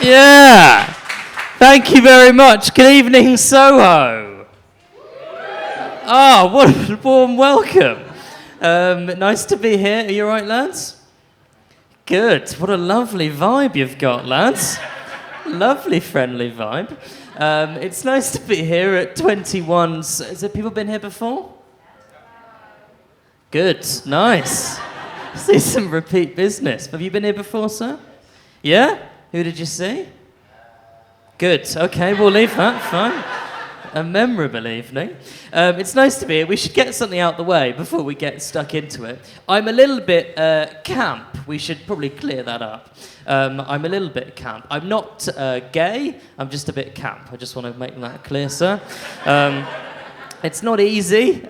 Yeah. Thank you very much. Good evening, Soho. Oh, what a warm welcome. Nice to be here. Are you all right, lads? Good. What a lovely vibe you've got, lads. Lovely, friendly vibe. It's nice to be here at 21's. Has there people been here before? Good. Nice. See some repeat business. Have you been here before, sir? Yeah? Who did you see? Good. Okay, we'll leave that. Fine. A memorable evening. It's nice to be here. We should get something out the way before we get stuck into it. I'm a little bit camp. We should probably clear that up. I'm a little bit camp. I'm not gay. I'm just a bit camp. I just want to make that clear, sir. It's not easy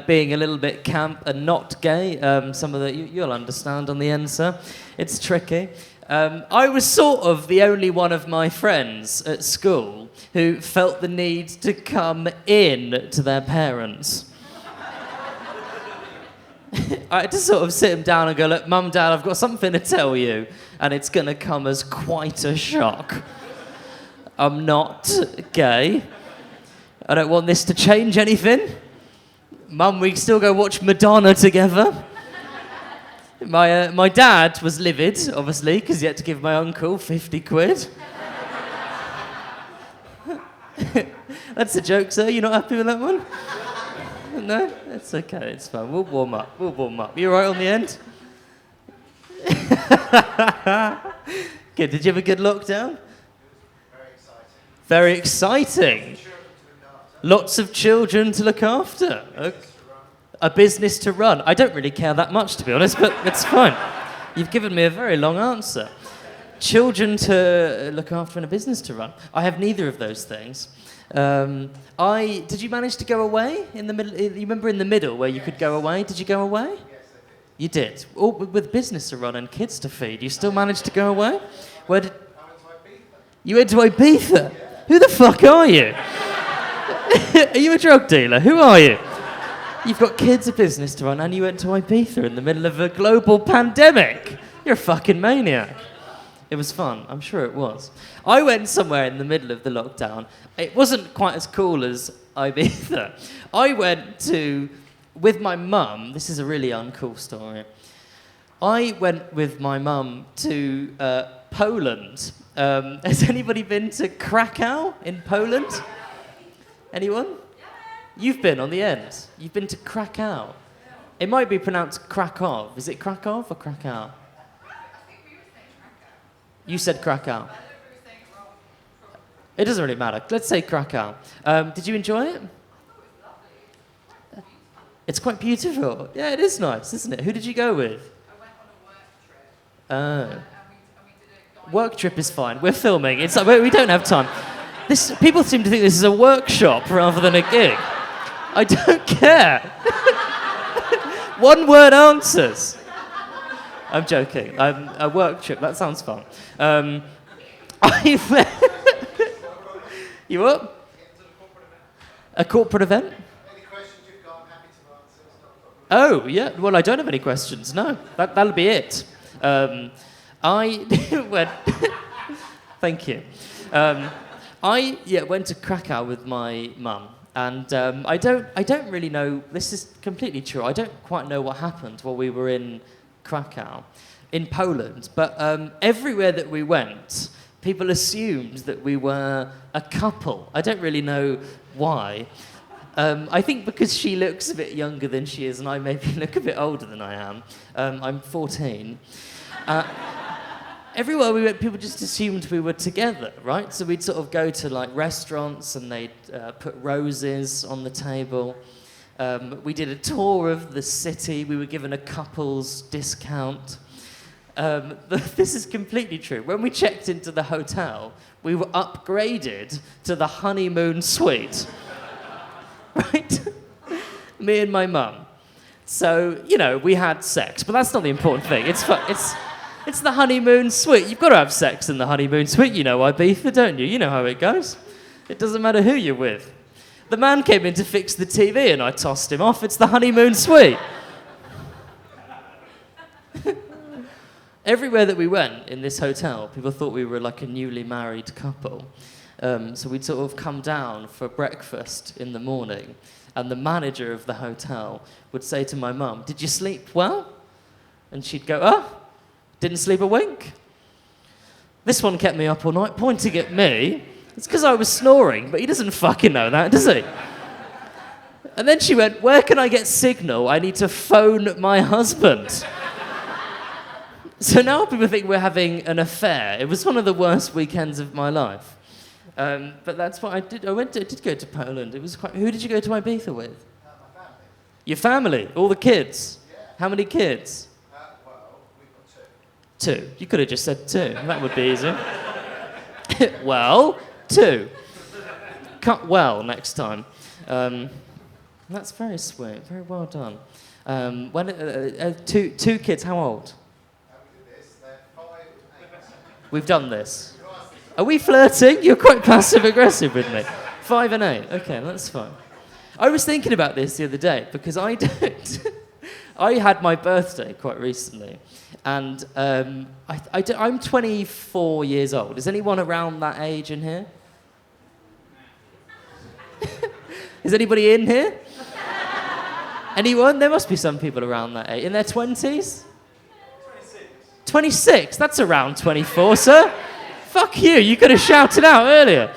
being a little bit camp and not gay. Some of you'll understand on the end, sir. It's tricky. I was sort of the only one of my friends at school who felt the need to come in to their parents. I had to sort of sit them down and go, look, Mum, Dad, I've got something to tell you, and it's going to come as quite a shock. I'm not gay. I don't want this to change anything. Mum, we can still go watch Madonna together. My dad was livid, obviously, because he had to give my uncle 50 quid. That's a joke, sir. You're not happy with that one? No? It's okay. It's fine. We'll warm up. You all right on the end? Good. Did you have a good lockdown? Very exciting. Lots of children to look after. Okay. A business to run. I don't really care that much, to be honest, but it's fine. You've given me a very long answer. Children to look after and a business to run. I have neither of those things. Did you manage to go away in the middle? You remember in the middle where you could go away? Did you go away? Yes, I did. You did. All with business to run and kids to feed. You still managed to go away? Where did? I went to Ibiza. You went to Ibiza? Yeah. Who the fuck are you? Are you a drug dealer? Who are you? You've got kids, a business to run, and you went to Ibiza in the middle of a global pandemic. You're a fucking maniac. It was fun. I'm sure it was. I went somewhere in the middle of the lockdown. It wasn't quite as cool as Ibiza. I went with my mum. This is a really uncool story. I went with my mum to Poland. Has anybody been to Krakow in Poland? Anyone? You've been on the end. You've been to Krakow. It might be pronounced Krakow. Is it Krakow or Krakow? You said Krakow. It doesn't really matter. Let's say Krakow. Did you enjoy it? It's quite beautiful. Yeah, it is nice, isn't it? Who did you go with? I went on a work trip. Oh. Work trip is fine. We're filming. It's like we don't have time. People seem to think this is a workshop rather than a gig. I don't care. One word answers. I'm joking. A work trip. That sounds fun. You what? A corporate event? Any questions you've got, I'm happy to answer. Oh, yeah. Well, I don't have any questions. No. That'll be it. I went... Thank you. I went to Krakow with my mum. And I don't really know, this is completely true, I don't quite know what happened while we were in Krakow, in Poland, but everywhere that we went, people assumed that we were a couple. I don't really know why. I think because she looks a bit younger than she is and I maybe look a bit older than I am. I'm 14. Everywhere we went, people just assumed we were together, right? So we'd sort of go to like restaurants and they'd put roses on the table. We did a tour of the city. We were given a couple's discount. This is completely true. When we checked into the hotel, we were upgraded to the honeymoon suite, right? Me and my mum. So, we had sex, but that's not the important thing. It's the honeymoon suite. You've got to have sex in the honeymoon suite. You know Ibiza, don't you? You know how it goes. It doesn't matter who you're with. The man came in to fix the TV and I tossed him off. It's the honeymoon suite. everywhere that we went in this hotel, people thought we were like a newly married couple. So we'd sort of come down for breakfast in the morning, and the manager of the hotel would say to my mum, "Did you sleep well?" And she'd go, "Oh, didn't sleep a wink." This one kept me up all night, pointing at me. It's because I was snoring, but he doesn't fucking know that, does he? And then she went, "Where can I get signal? I need to phone my husband." So now people think we're having an affair. It was one of the worst weekends of my life. But that's what I did. I did go to Poland. It was quite. Who did you go to Ibiza with? My family. Your family, all the kids. Yeah. How many kids? Well, we've got two. 2. You could have just said 2. That would be easy. Well, 2. Cut well next time. That's very sweet. Very well done. Two kids. How old? We did this. They're 5 and 8. We've done this. Are we flirting? You're quite passive-aggressive with me. 5 and 8. Okay, that's fine. I was thinking about this the other day because I had my birthday quite recently, and I'm 24 years old. Is anyone around that age in here? Is anybody in here? Anyone? There must be some people around that age. In their 20s? 26? That's around 24, sir. Fuck you, you could have shouted out earlier.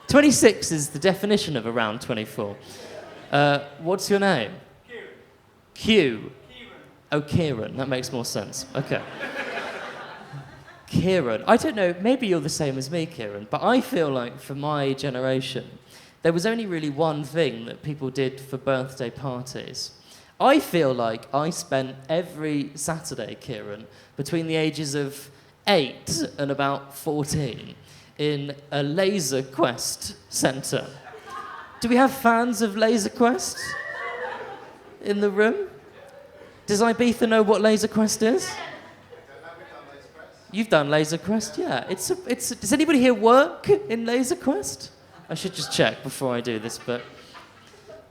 26 is the definition of around 24. What's your name? Kieran. Q. Kieran. Oh, Kieran, that makes more sense. Okay. Kieran, I don't know, maybe you're the same as me, Kieran, but I feel like for my generation, there was only really one thing that people did for birthday parties. I feel like I spent every Saturday, Kieran, between the ages of 8 and about 14 in a Laser Quest centre. Do we have fans of Laser Quest in the room? Does Ibiza know what Laser Quest is? You've done Laser Quest, yeah. Does anybody here work in Laser Quest? I should just check before I do this, but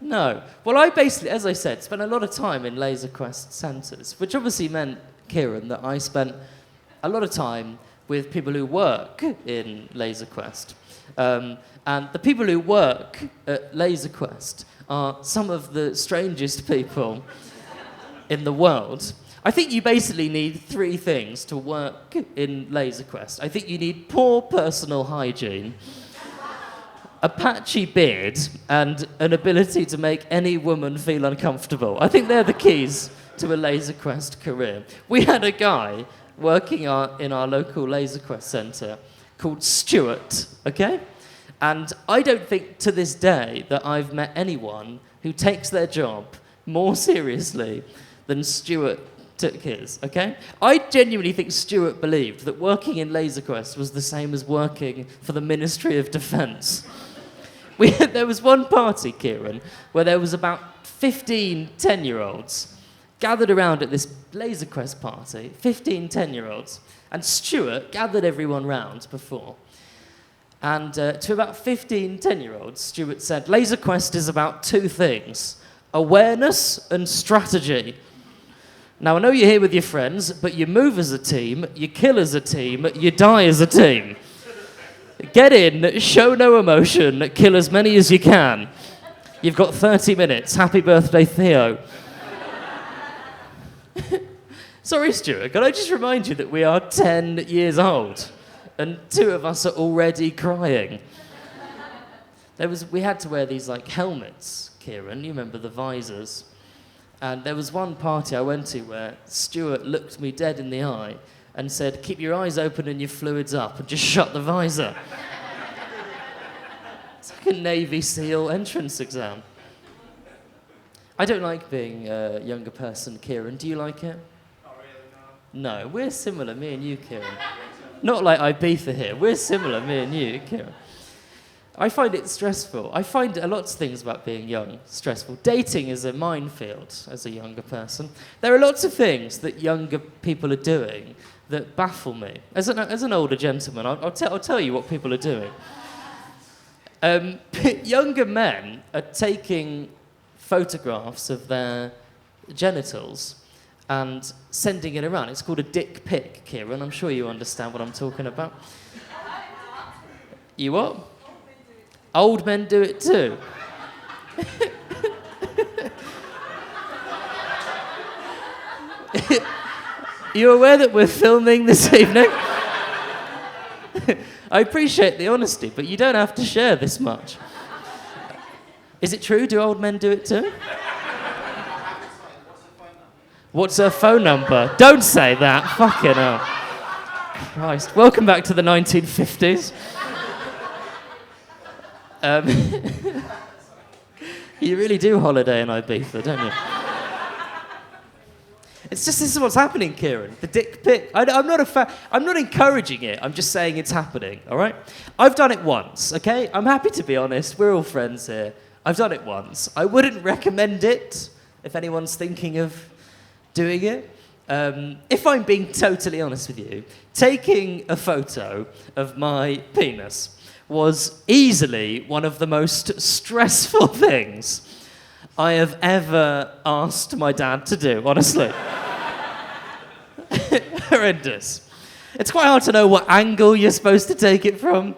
no. Well, I basically, as I said, spent a lot of time in Laser Quest centres, which obviously meant, Kieran, that I spent a lot of time with people who work in Laser Quest. And the people who work at Laser Quest are some of the strangest people in the world. I think you basically need 3 things to work in Laser Quest. I think you need poor personal hygiene, a patchy beard, and an ability to make any woman feel uncomfortable. I think they're the keys to a Laser Quest career. We had a guy working in our local Laser Quest centre called Stuart, okay? And I don't think to this day that I've met anyone who takes their job more seriously than Stuart took his, okay? I genuinely think Stuart believed that working in Laser Quest was the same as working for the Ministry of Defence. There was one party, Kieran, where there was about 15 10-year-olds gathered around at this Laser Quest party, 15 10-year-olds, and Stuart gathered everyone round before. And to about 15 10-year-olds, Stuart said, Laser Quest is about 2 things, awareness and strategy. Now, I know you're here with your friends, but you move as a team, you kill as a team, you die as a team. Get in, show no emotion, kill as many as you can. You've got 30 minutes. Happy birthday, Theo. Sorry, Stuart, can I just remind you that we are 10 years old and 2 of us are already crying? We had to wear these like helmets, Kieran, you remember the visors. And there was one party I went to where Stuart looked me dead in the eye and said, keep your eyes open and your fluids up and just shut the visor. It's like a Navy SEAL entrance exam. I don't like being a younger person, Kieran. Do you like it? Not really, no. No, we're similar, me and you, Kieran. Not like Ibiza here. We're similar, me and you, Kieran. I find it stressful. I find a lot of things about being young stressful. Dating is a minefield as a younger person. There are lots of things that younger people are doing that baffle me. As an older gentleman, I'll tell you what people are doing. Younger men are taking photographs of their genitals and sending it around. It's called a dick pic, Kieran. I'm sure you understand what I'm talking about. You what? Old men do it too. You're aware that we're filming this evening? I appreciate the honesty, but you don't have to share this much. Is it true? Do old men do it too? What's her phone number? Don't say that. Fucking hell. Christ. Welcome back to the 1950s. You really do holiday in Ibiza, don't you? It's just, this is what's happening, Kieran. The dick pic. I'm not encouraging it. I'm just saying it's happening, all right? I've done it once, okay? I'm happy to be honest. We're all friends here. I've done it once. I wouldn't recommend it if anyone's thinking of doing it. If I'm being totally honest with you, taking a photo of my penis was easily one of the most stressful things I have ever asked my dad to do, honestly. Horrendous. It's quite hard to know what angle you're supposed to take it from. Do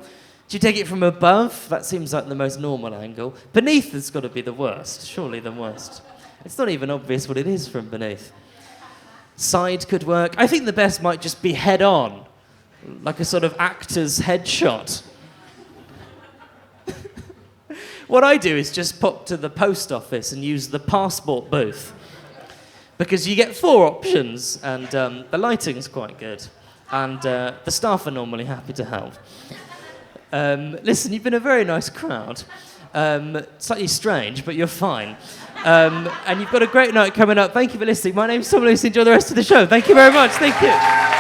you take it from above? That seems like the most normal angle. Beneath has got to be the worst, surely the worst. It's not even obvious what it is from beneath. Side could work. I think the best might just be head on, like a sort of actor's headshot. What I do is just pop to the post office and use the passport booth, because you get 4 options, and the lighting's quite good, and the staff are normally happy to help. Listen, you've been a very nice crowd. Slightly strange, but you're fine. And you've got a great night coming up. Thank you for listening. My name's Tom Lucy. Enjoy the rest of the show. Thank you very much. Thank you.